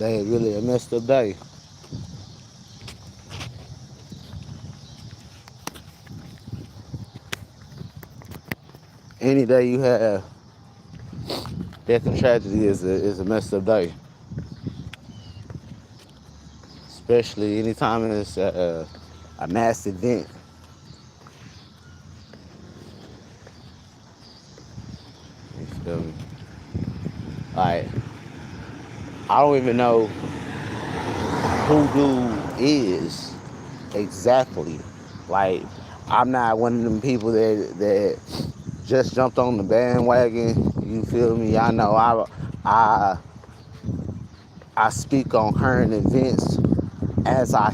day, really a messed up day. Any day you have death and tragedy is a messed up day. Especially anytime it's a mass event. You feel me? Like, I don't even know who dude is exactly. Like, I'm not one of them people that just jumped on the bandwagon. You feel me? I know I I speak on current events as I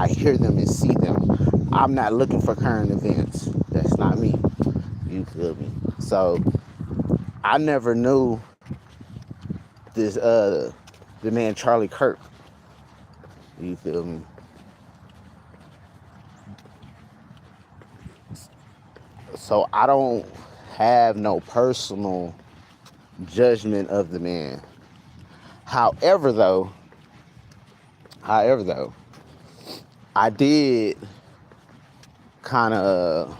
hear them and see them. I'm not looking for current events. That's not me. You feel me? So I never knew this the man Charlie Kirk. You feel me? So I don't have no personal judgment of the man. However though, I did kind of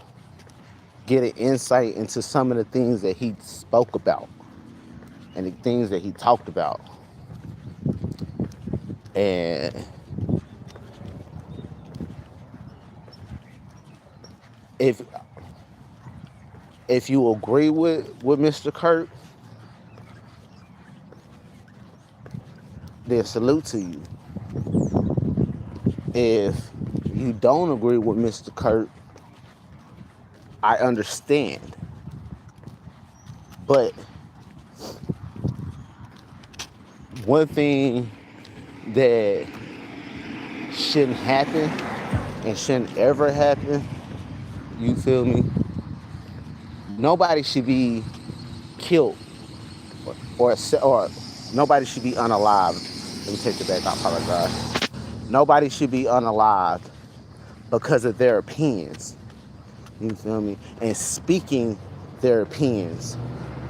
get an insight into some of the things that he spoke about and the things that he talked about. And if you agree with Mr. Kirk, then salute to you. If you don't agree with Mr. Kirk, I understand. But one thing that shouldn't happen and shouldn't ever happen, you feel me? Nobody should be killed or nobody should be unalived. Let me take it back, I apologize. Nobody should be unalived because of their opinions. You feel me? And speaking their opinions.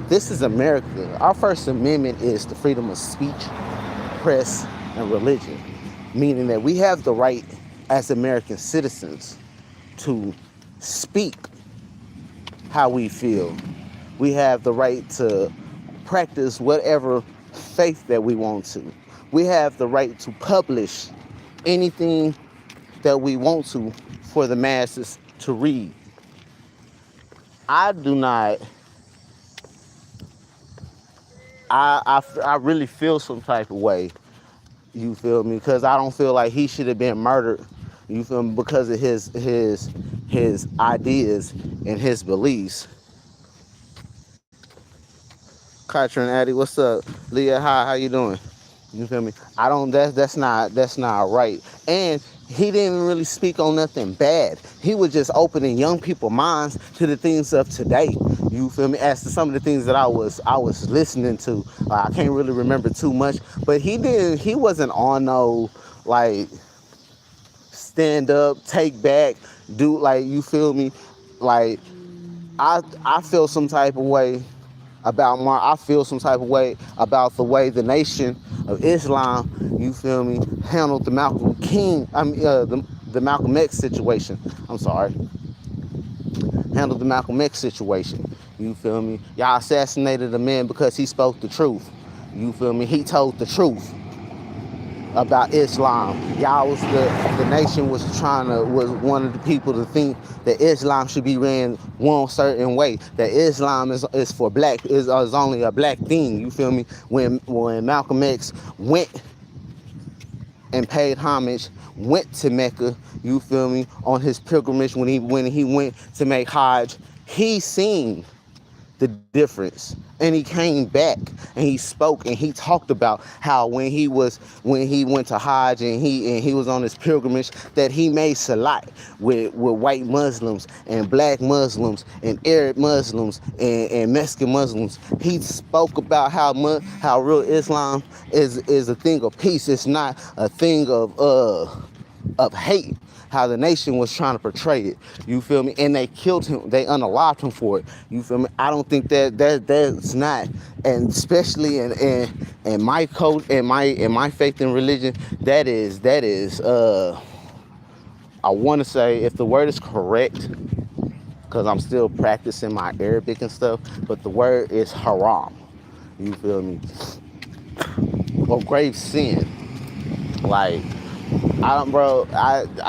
This is America. Our First Amendment is the freedom of speech, press, and religion. Meaning that we have the right as American citizens to speak how we feel. We have the right to practice whatever faith that we want to. We have the right to publish anything that we want to for the masses to read. I do not, I really feel some type of way, you feel me? Because I don't feel like he should have been murdered, you feel me, because of his ideas and his beliefs. Katrin Addy, what's up? Leah, hi, how you doing? You feel me? I don't. That's not right. And he didn't really speak on nothing bad. He was just opening young people's minds to the things of today. You feel me? As to some of the things that I was listening to, I can't really remember too much. But he didn't. He wasn't on no like stand up, take back, do like, you feel me? Like I feel some type of way about I feel some type of way about the way the Nation of Islam, you feel me, handled the Malcolm King, the Malcolm X situation. I'm sorry. Handled the Malcolm X situation. You feel me? Y'all assassinated a man because he spoke the truth. You feel me? He told the truth about Islam. Y'all was the nation was one of the people to think that Islam should be ran one certain way. That Islam is for black, is only a black thing. You feel me? When Malcolm X went and paid homage, went to Mecca, you feel me, on his pilgrimage when he went to make Hajj, he seen the difference, and he came back and he spoke and he talked about how when he went to Hajj and he was on his pilgrimage, that he made salat with white Muslims and black Muslims and Arab Muslims and Mexican Muslims. He spoke about how real Islam is a thing of peace. It's not a thing of hate. how the nation was trying to portray it. You feel me? And they killed him. They unalived him for it. You feel me? I don't think that's not, and especially in my code, in my faith and religion, that is I want to say, if the word is correct, because I'm still practicing my Arabic and stuff, but the word is haram. You feel me? Or grave sin. Like, I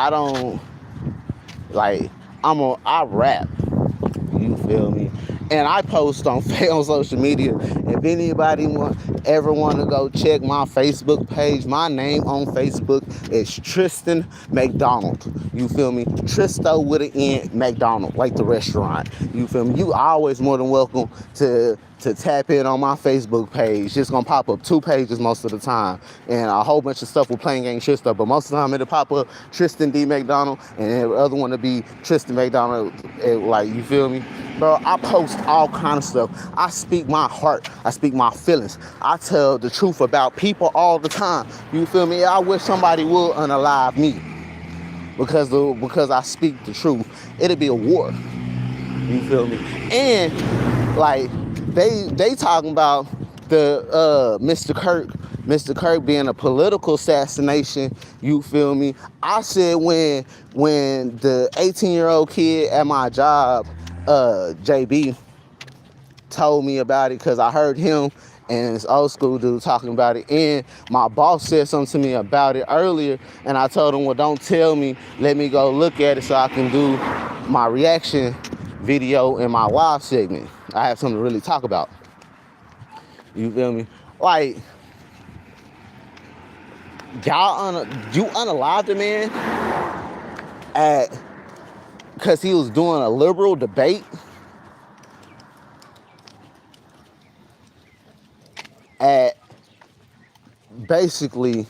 don't, like, I rap. You feel me? And I post on social media. If anybody ever want to go check my Facebook page, my name on Facebook is Tristan McDonald. You feel me? Tristo with an N, McDonald, like the restaurant. You feel me? You always more than welcome to tap in on my Facebook page. It's gonna pop up 2 pages most of the time, and a whole bunch of stuff with PlaneGang Tristo. But most of the time it'll pop up Tristan D McDonald, and the other one to be Tristan McDonald. Like, you feel me, bro? I post all kind of stuff. I speak my heart. I speak my feelings. I tell the truth about people all the time. You feel me? I wish somebody would unalive me because I speak the truth. It'll be a war. You feel me? And like, they talking about the Mr. Kirk being a political assassination. You feel me? I said when the 18-year-old kid at my job, JB, told me about it, because I heard him and this old school dude talking about it, and my boss said something to me about it earlier, and I told him, well, don't tell me, let me go look at it so I can do my reaction video in my live segment. I have something to really talk about. You feel me? Like, you unalived a man because he was doing a liberal debate at basically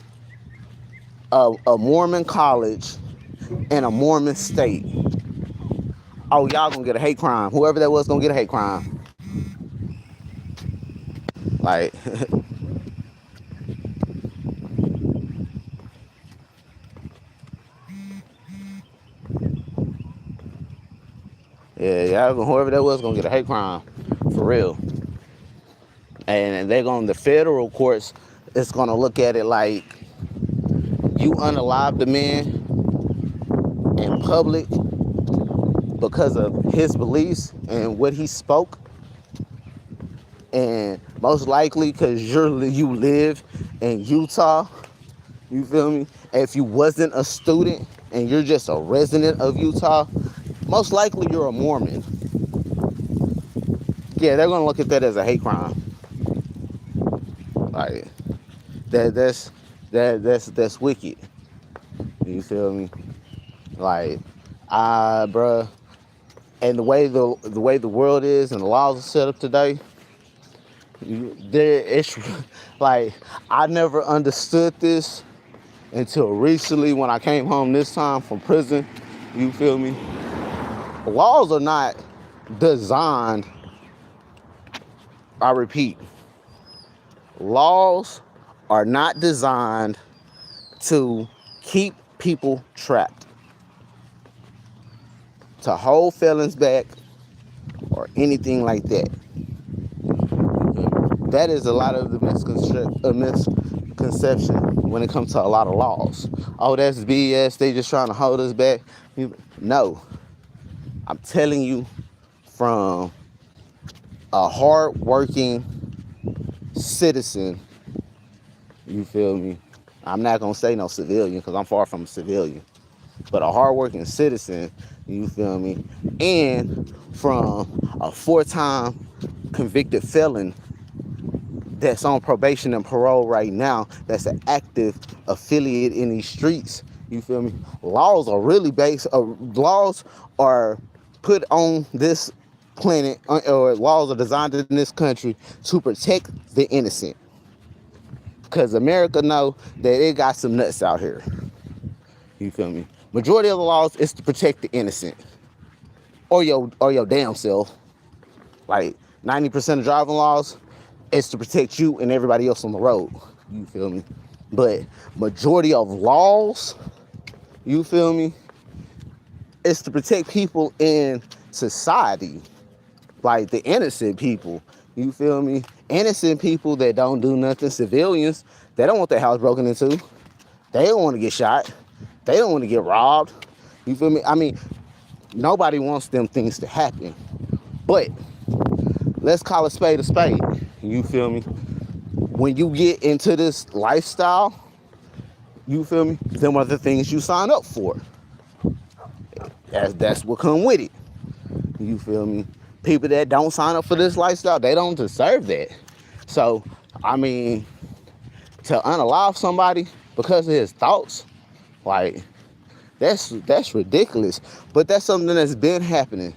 a Mormon college in a Mormon state. Oh, y'all gonna get a hate crime. Whoever that was gonna get a hate crime. Like, yeah, whoever that was gonna get a hate crime, for real. And the federal courts is gonna look at it like, you unalived the man in public because of his beliefs and what he spoke, and most likely because you live in Utah. You feel me? If you wasn't a student and you're just a resident of Utah, most likely you're a Mormon. Yeah, they're gonna look at that as a hate crime. Like, that's wicked. You feel me? Like, bruh, and the way the world is and the laws are set up today, it's like, I never understood this until recently when I came home this time from prison. You feel me? Laws are not designed, I repeat, laws are not designed to keep people trapped, to hold felons back, or anything like that. That is a lot of the misconception when it comes to a lot of laws. Oh, that's BS. They just trying to hold us back. No. I'm telling you, from a hard-working citizen, you feel me? I'm not going to say no civilian, because I'm far from a civilian. But a hard-working citizen, you feel me? And from a 4-time convicted felon that's on probation and parole right now, that's an active affiliate in these streets, you feel me? Laws are really laws are put on this planet, or laws are designed in this country to protect the innocent. Because America know that it got some nuts out here. You feel me? Majority of the laws is to protect the innocent. Or your damn self. Like 90% of driving laws is to protect you and everybody else on the road. You feel me? But majority of laws, you feel me, It's to protect people in society, like the innocent people. You feel me? Innocent people that don't do nothing, civilians, they don't want their house broken into. They don't want to get shot. They don't want to get robbed. You feel me? I mean, nobody wants them things to happen. But let's call a spade a spade. You feel me? When you get into this lifestyle, you feel me? Them are the things you sign up for. That's what come with it. You feel me? People that don't sign up for this lifestyle, they don't deserve that. So, I mean, to unalive somebody because of his thoughts, like, that's ridiculous. But that's something that's been happening.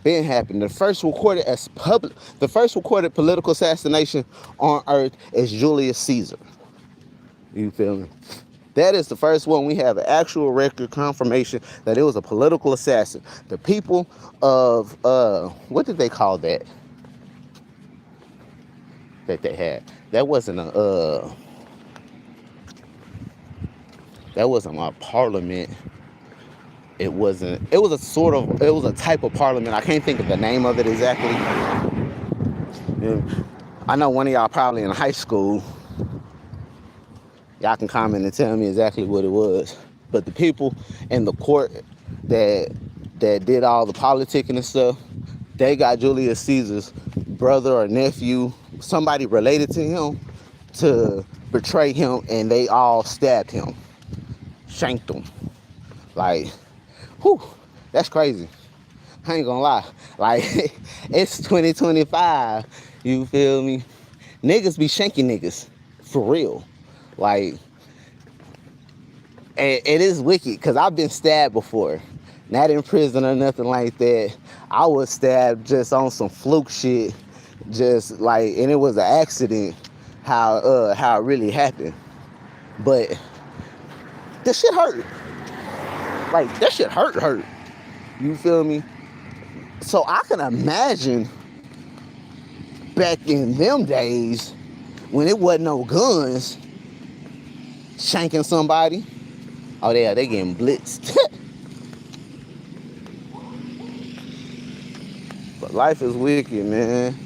The first recorded political assassination on earth is Julius Caesar. You feel me? That is the first one we have an actual record confirmation that it was a political assassin. The people of what did they call that? That they had. That wasn't a parliament. It was a type of parliament. I can't think of the name of it exactly. And I know one of y'all probably in high school. Y'all can comment and tell me exactly what it was. But the people in the court that did all the politicking and stuff, they got Julius Caesar's brother or nephew, somebody related to him, to betray him, and they all stabbed him, shanked him. Like, whew, that's crazy. I ain't gonna lie. Like, it's 2025, you feel me? Niggas be shanking niggas, for real. Like, and it is wicked, because I've been stabbed before. Not in prison or nothing like that. I was stabbed just on some fluke shit. Just like, and it was an accident how it really happened. But this shit hurt. Like, that shit hurt. You feel me? So I can imagine back in them days when it wasn't no guns, shanking somebody. Oh, they getting blitzed. But life is wicked, man.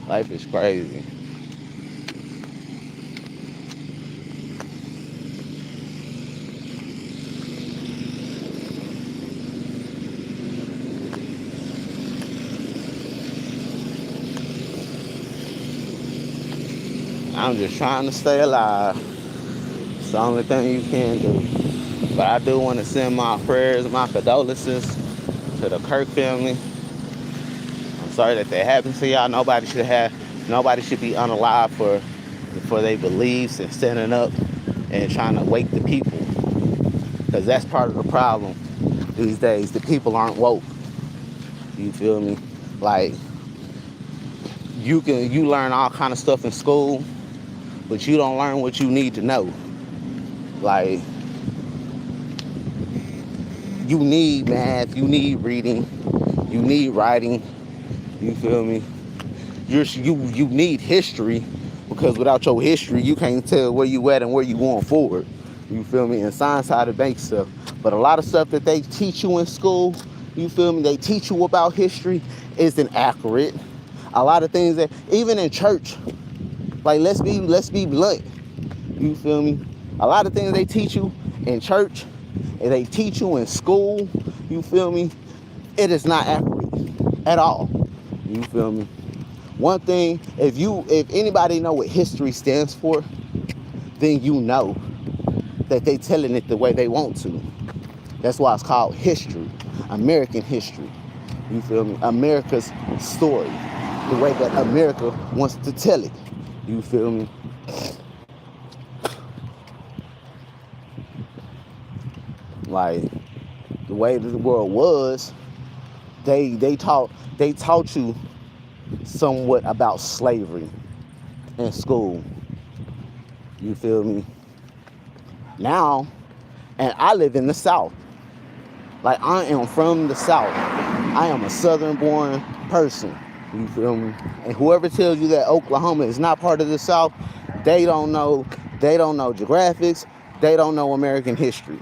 Life is crazy. I'm just trying to stay alive. It's the only thing you can do. But I do want to send my prayers, my condolences to the KIRK family. I'm sorry that happened to y'all. Nobody should be unalive for their beliefs and standing up and trying to wake the people. Because that's part of the problem these days. The people aren't woke. You feel me? Like, you learn all kind of stuff in school, but you don't learn what you need to know. Like, you need math, you need reading, you need writing. You feel me? You need history, because without your history, you can't tell where you at and where you going forward. You feel me? And science how to make stuff. But a lot of stuff that they teach you in school, you feel me? They teach you about history isn't accurate. A lot of things that, even in church, like, let's be blunt. You feel me? A lot of things they teach you in church and they teach you in school, you feel me? It is not accurate at all. You feel me? One thing, if anybody know what history stands for, then you know that they telling it the way they want to. That's why it's called history, American history. You feel me? America's story, the way that America wants to tell it. You feel me? Like, the way the world was, they taught you somewhat about slavery in school. You feel me? Now, and I live in the South. Like, I am from the South. I am a Southern-born person. You feel me? And whoever tells you that Oklahoma is not part of the South, they don't know geographics. They don't know American history.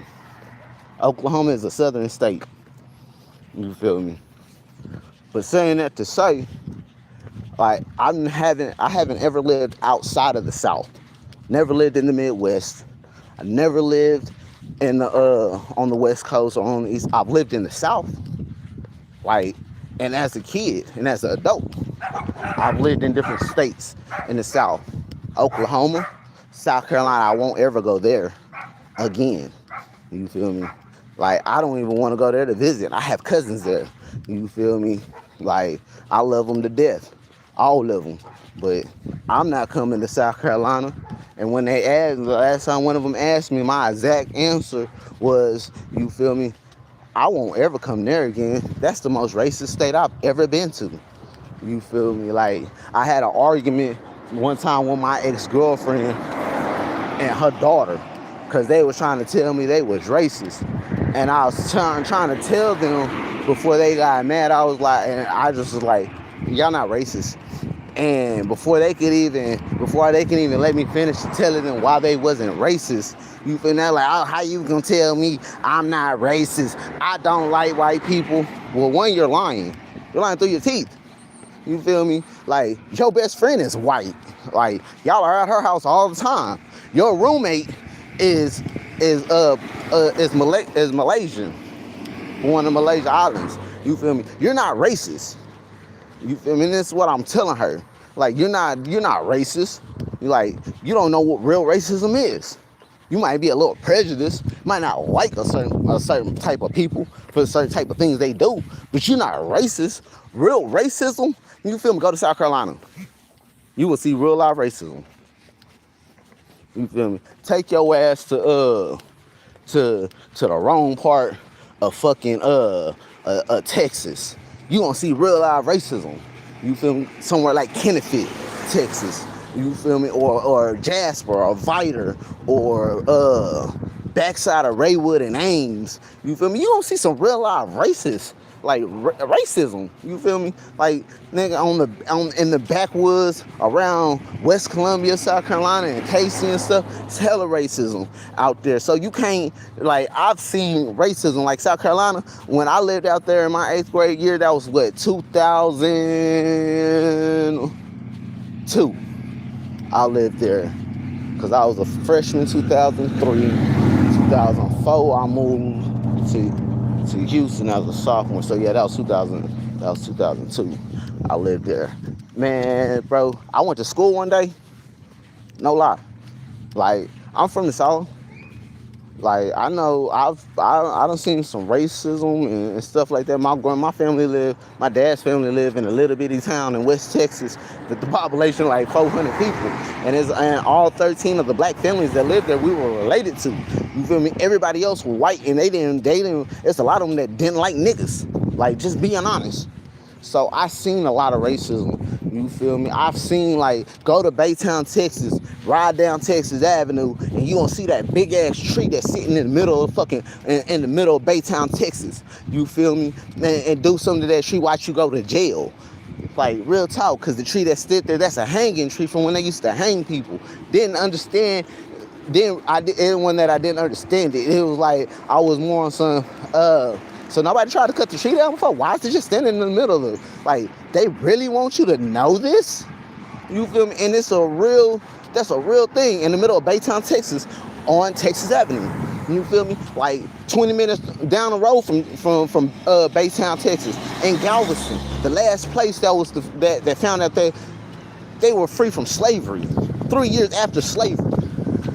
Oklahoma is a southern state. You feel me? But saying that to say, like I haven't ever lived outside of the South. Never lived in the Midwest. I never lived in the on the West Coast or on the East. I've lived in the South. Like, and as a kid and as an adult, I've lived in different states in the South. Oklahoma, South Carolina, I won't ever go there again. You feel me? Like, I don't even want to go there to visit. I have cousins there. You feel me? Like, I love them to death. All of them. But I'm not coming to South Carolina. And when they asked, the last time one of them asked me, my exact answer was, you feel me? I won't ever come there again. That's the most racist state I've ever been to. You feel me? Like, I had an argument one time with my ex-girlfriend and her daughter because they was trying to tell me they was racist. And I was trying to tell them before they got mad. I was like, and I just was like, y'all not racist. And before they can even let me finish telling them why they wasn't racist, you feel that? Like, oh, how you gonna tell me I'm not racist? I don't like white people. Well, one, you're lying. You're lying through your teeth. You feel me? Like, your best friend is white. Like, y'all are at her house all the time. Your roommate is Malaysian, one of the Malaysia islands. You feel me? You're not racist. You feel me? And this is what I'm telling her. Like, you're not racist. You don't know what real racism is. You might be a little prejudiced, might not like a certain type of people for certain type of things they do, but you're not racist. Real racism, you feel me? Go to South Carolina. You will see real life racism. You feel me? Take your ass to the wrong part of fucking Texas. You gonna see real life racism. You feel me? Somewhere like Kennefield, Texas. You feel me? Or Jasper or Viter or backside of Raywood and Ames. You feel me? You gonna see some real life racists. Like racism, you feel me? Like, nigga, in the backwoods around West Columbia, South Carolina, and Casey and stuff, it's hella racism out there. So you can't, like, I've seen racism, like South Carolina. When I lived out there in my 8th grade year, that was what, 2002. I lived there because I was a freshman. 2003, 2004, I moved to Houston as a sophomore. So yeah, that was 2002. I lived there. Man, bro, I went to school one day. No lie. Like, I'm from the South. Like, I know I done seen some racism and stuff like that. My dad's family live in a little bitty town in West Texas. The population like 400 people. And all 13 of the black families that lived there, we were related to. You feel me? Everybody else was white, and they didn't, it's a lot of them that didn't like niggas. Like, just being honest. So I seen a lot of racism. You feel me? I've seen, like, go to Baytown, Texas, ride down Texas Avenue, and you gonna see that big ass tree that's sitting in the middle of in the middle of Baytown, Texas. You feel me? And do something to that tree, watch you go to jail. Like, real talk, because the tree that stood there, that's a hanging tree from when they used to hang people. Didn't understand. One that I didn't understand it. It was like I was more on some so nobody tried to cut the tree down before. Why is it just standing in the middle of it? Like, they really want you to know this? You feel me? And that's a real thing in the middle of Baytown, Texas, on Texas Avenue. You feel me? Like 20 minutes down the road from Baytown, Texas. And Galveston, the last place that found out they were free from slavery 3 years after slavery.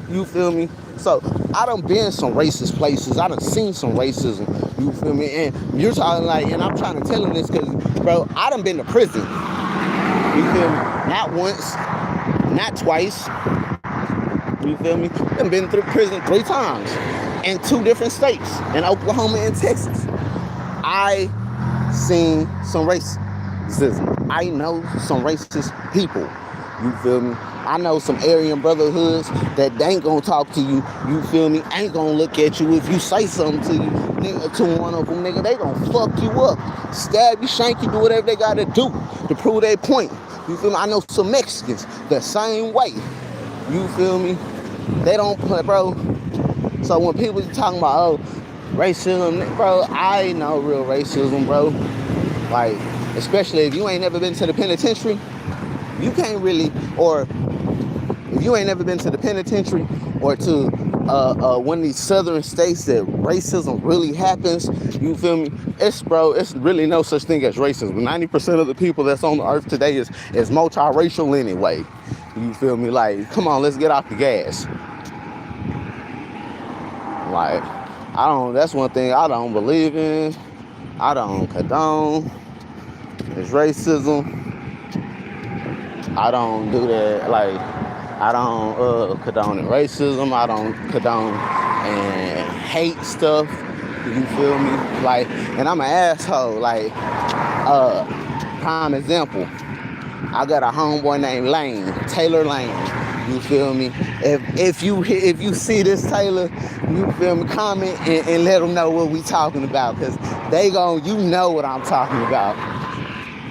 You feel me? So I done been some racist places. I done seen some racism. You feel me? And you're talking like, and I'm trying to tell him this because, bro, I done been to prison. You feel me? Not once, not twice. You feel me? I've been through prison 3 times in 2 different states, in Oklahoma and Texas. I seen some racism. I know some racist people. You feel me? I know some Aryan brotherhoods that they ain't gonna talk to you. You feel me? Ain't gonna look at you if you say something to you, nigga, to one of them, nigga. They gonna fuck you up, stab you, shank you, do whatever they gotta do to prove their point. You feel me? I know some Mexicans the same way. You feel me? They don't play, bro. So when people talking about, oh, Racism, bro, I know real racism, bro. Like, especially if you ain't never been to the penitentiary, you can't really, or if you ain't never been to the penitentiary or to one of these southern states that racism really happens, you feel me? It's really no such thing as racism. 90% of the people that's on the earth today is multiracial anyway. You feel me? Like, come on, let's get off the gas. Like, that's one thing I don't believe in. I don't condone. It's racism. I don't do that. Like, I don't condone racism. I don't condone and hate stuff. You feel me? Like, and I'm an asshole. Like, prime example. I got a homeboy named Lane, Taylor Lane. You feel me? If you see this Taylor, you feel me? Comment and let them know what we talking about, cause you know what I'm talking about.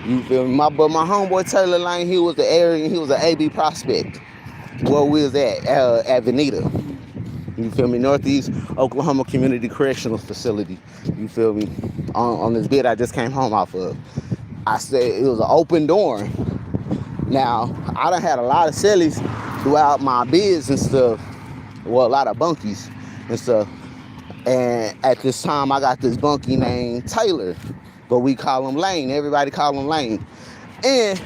You feel me? But my homeboy Taylor Lane, he was an AB prospect. Where we was at Veneta. You feel me? Northeast Oklahoma Community Correctional Facility. You feel me? On this bid I just came home off of. I said it was an open door. Now, I done had a lot of cellies throughout my bids and stuff. Well, a lot of bunkies and stuff. And at this time, I got this bunkie named Taylor. But we call him Lane. Everybody call him Lane. And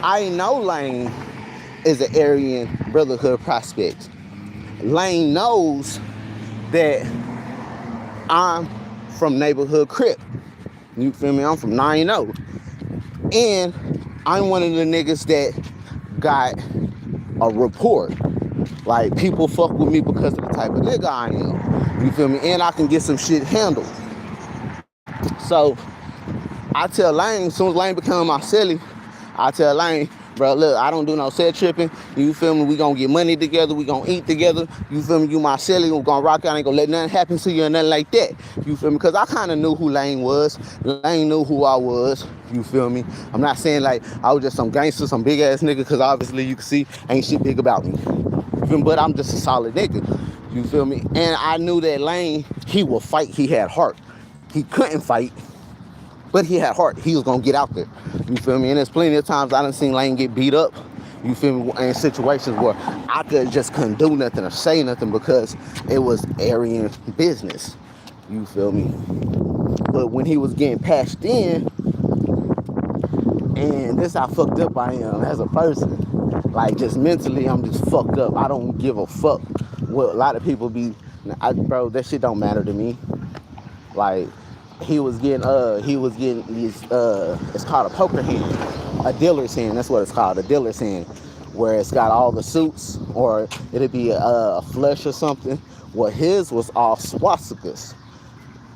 I know Lane is an Aryan Brotherhood prospect. Lane knows that I'm from neighborhood Crip. You feel me? I'm from 9-0. And I'm one of the niggas that got a report. Like, people fuck with me because of the type of nigga I am. You feel me? And I can get some shit handled. So I tell Lane, as soon as Lane become my celly, I tell Lane, bro, look, I don't do no set tripping. You feel me? We gonna get money together. We gonna eat together. You feel me? You my celly. We gonna rock out. I ain't gonna let nothing happen to you or nothing like that. You feel me? Because I kind of knew who Lane was. Lane knew who I was. You feel me? I'm not saying like I was just some gangster, some big ass nigga, because obviously you can see ain't shit big about me. You feel me? But I'm just a solid nigga. You feel me? And I knew that Lane, he would fight. He had heart. He couldn't fight, but he had heart. He was gonna get out there. You feel me? And there's plenty of times I done seen Lane get beat up. You feel me? In situations where I couldn't do nothing or say nothing because it was Aryan business. You feel me? But when he was getting patched in, and this how fucked up I am as a person. Like, just mentally, I'm just fucked up. I don't give a fuck what a lot of people be. Bro, that shit don't matter to me. Like, he was getting these, it's called a poker hand, a dealer's hand. That's what it's called, a dealer's hand, where it's got all the suits, or it'd be a flush or something. Well, his was all swastikas.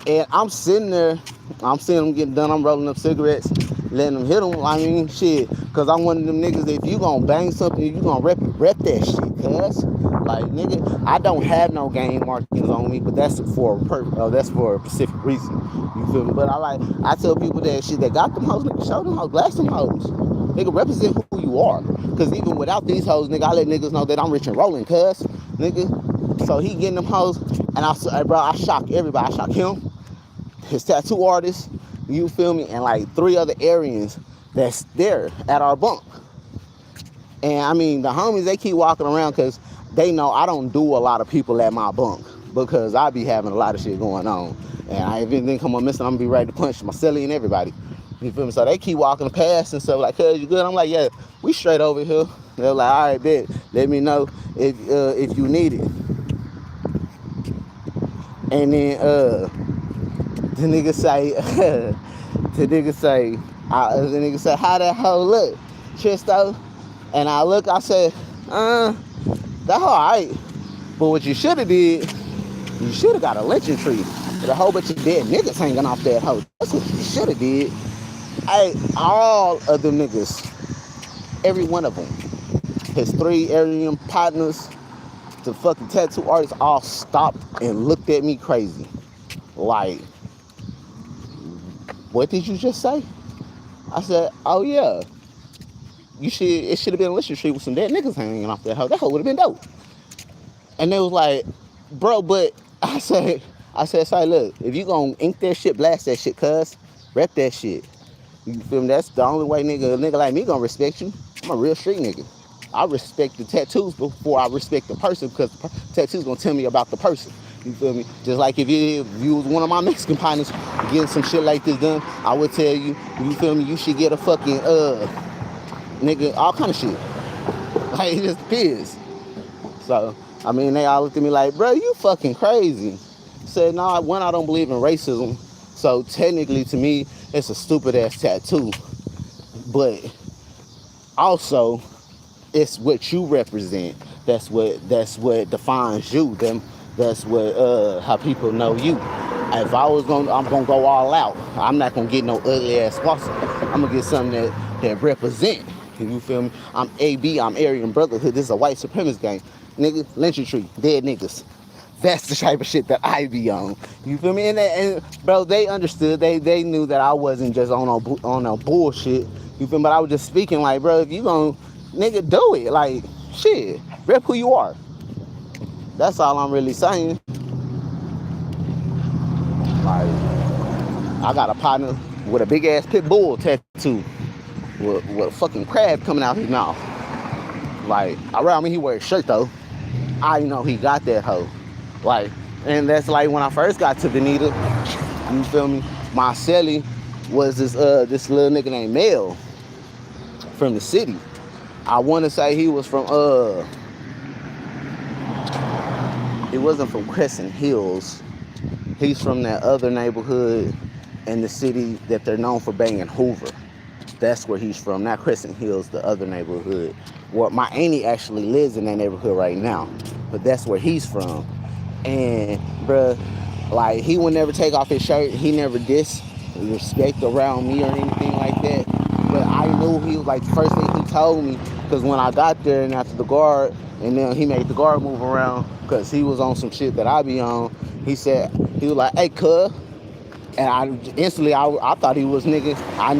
And I'm sitting there, I'm seeing him getting done. I'm rolling up cigarettes, letting him hit them. I mean, shit, because I'm one of them niggas that if you gonna bang something, you gonna rep that shit, cuz. Like, nigga, I don't have no gang markings on me, but that's for a specific reason. You feel me? But I tell people that shit that got them hoes, nigga, show them hoes, blast them hoes. Nigga, represent who you are. Because even without these hoes, nigga, I let niggas know that I'm rich and rolling, cuz. Nigga. So he getting them hoes, and I shock everybody. I shock him, his tattoo artist, you feel me, and like 3 other Aryans that's there at our bunk. And I mean, the homies, they keep walking around because they know I don't do a lot of people at my bunk because I be having a lot of shit going on. And if anything come up missing, I'm gonna be ready to punch my celly and everybody. You feel me? So they keep walking past and stuff like, cuz, you good? I'm like, yeah, we straight over here. They're like, all right, bet. Let me know if you need it. And then the nigga say, how that hoe look, Tristo? And I look, I said, that hoe alright. But what you should have did, you should have got a lynching tree with a whole bunch of dead niggas hanging off that hoe. That's what you should have did. Hey, all of them niggas, every one of them, his 3 Aryan partners, the fucking tattoo artists, all stopped and looked at me crazy. Like, what did you just say? I said, oh yeah. It should have been a lynching tree with some dead niggas hanging off that hoe. That hoe would have been dope. And they was like, bro, but I said, I said, say, look, if you gonna ink that shit, blast that shit, cuz. Rep that shit. You feel me? That's the only way a nigga like me gonna respect you. I'm a real street nigga. I respect the tattoos before I respect the person because the tattoos gonna tell me about the person. You feel me? Just like if you was one of my Mexican partners getting some shit like this done, I would tell you, you feel me, you should get a fucking, nigga, all kind of shit. Like, it just depends. So, I mean, they all looked at me like, bro, you fucking crazy. Said, no, one, I don't believe in racism. So, technically, to me, it's a stupid-ass tattoo. But, also, it's what you represent. That's what defines you. That's what how people know you. If I'm gonna go all out. I'm not gonna get no ugly ass sponsor. I'm gonna get something that represent. You feel me? I'm AB. I'm Aryan Brotherhood. This is a white supremacist gang, nigga. Lynching tree, dead niggas. That's the type of shit that I be on. You feel me? And bro, they understood. They knew that I wasn't just on no bullshit. You feel me? But I was just speaking like, bro, if you gonna nigga do it, like shit, rep who you are. That's all I'm really saying. Like, I got a partner with a big ass pit bull tattoo with a fucking crab coming out his mouth. Like, around me he wears a shirt though. I know he got that hoe. Like, and that's like when I first got to Benita, you feel me? My celly was this little nigga named Mel from the city. I want to say he was from he wasn't from Crescent Hills. He's from that other neighborhood in the city that they're known for banging Hoover. That's where he's from, not Crescent Hills, the other neighborhood. Well, my auntie actually lives in that neighborhood right now, but that's where he's from. And, bruh, like, he would never take off his shirt. He never disrespect around me or anything like that. But I knew he was, like, the first thing he told me, because when I got there and after the guard, and then he made the guard move around, because he was on some shit that I be on, he was like, hey, cuz. And I instantly, I thought he was nigga. I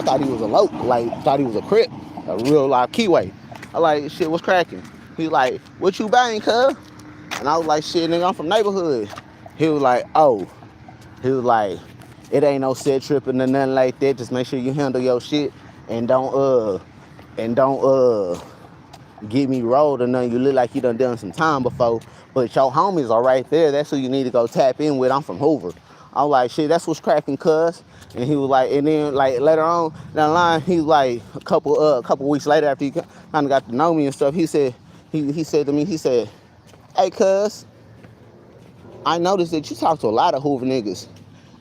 thought he was a loc, like, thought he was a crip, a real live keyway. I like, shit, what's cracking? He like, what you bang, cuz? And I was like, shit, nigga, I'm from neighborhood. He was like, oh. He was like, it ain't no set tripping or nothing like that. Just make sure you handle your shit and don't get me rolled or nothing. You look like you done some time before. But your homies are right there. That's who you need to go tap in with. I'm from Hoover. I was like, shit, that's what's cracking, cuz. And he was like, and then like later on down the line, he was like a couple weeks later after he kind of got to know me and stuff, he said to me, he said, hey, cuz, I noticed that you talk to a lot of Hoover niggas,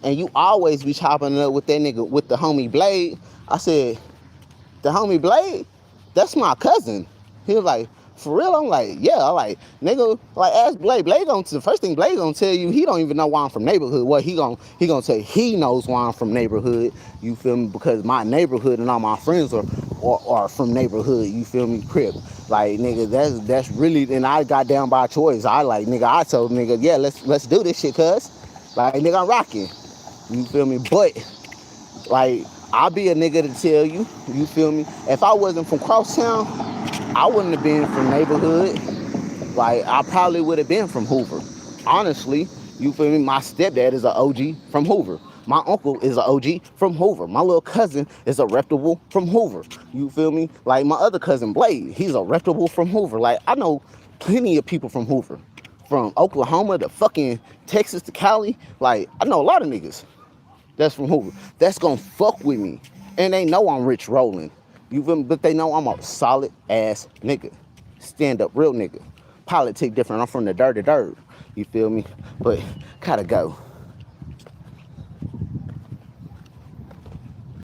and you always be chopping it up with that nigga, with the homie Blade. I said, the homie Blade? That's my cousin. He was like, for real? I'm like, yeah. I'm like, nigga, like, ask Blade. The first thing Blade gonna tell you, he don't even know why I'm from neighborhood. What he gonna say he knows why I'm from neighborhood. You feel me? Because my neighborhood and all my friends are from neighborhood. You feel me? Crip. Like, nigga, that's really, and I got down by choice. I told nigga, yeah, let's do this shit, cuz. Like, nigga, I'm rocking. You feel me? But, like, I'll be a nigga to tell you, you feel me? If I wasn't from Crosstown, I wouldn't have been from neighborhood. Like, I probably would have been from Hoover. Honestly, you feel me? My stepdad is an OG from Hoover. My uncle is an OG from Hoover. My little cousin is a reputable from Hoover. You feel me? Like, my other cousin, Blade, he's a reputable from Hoover. Like, I know plenty of people from Hoover. From Oklahoma to fucking Texas to Cali. Like, I know a lot of niggas that's from Hoover. That's gonna fuck with me. And they know I'm rich rolling. You feel me? But they know I'm a solid ass nigga. Stand up real nigga. Politic different. I'm from the dirty dirt. You feel me? But gotta go.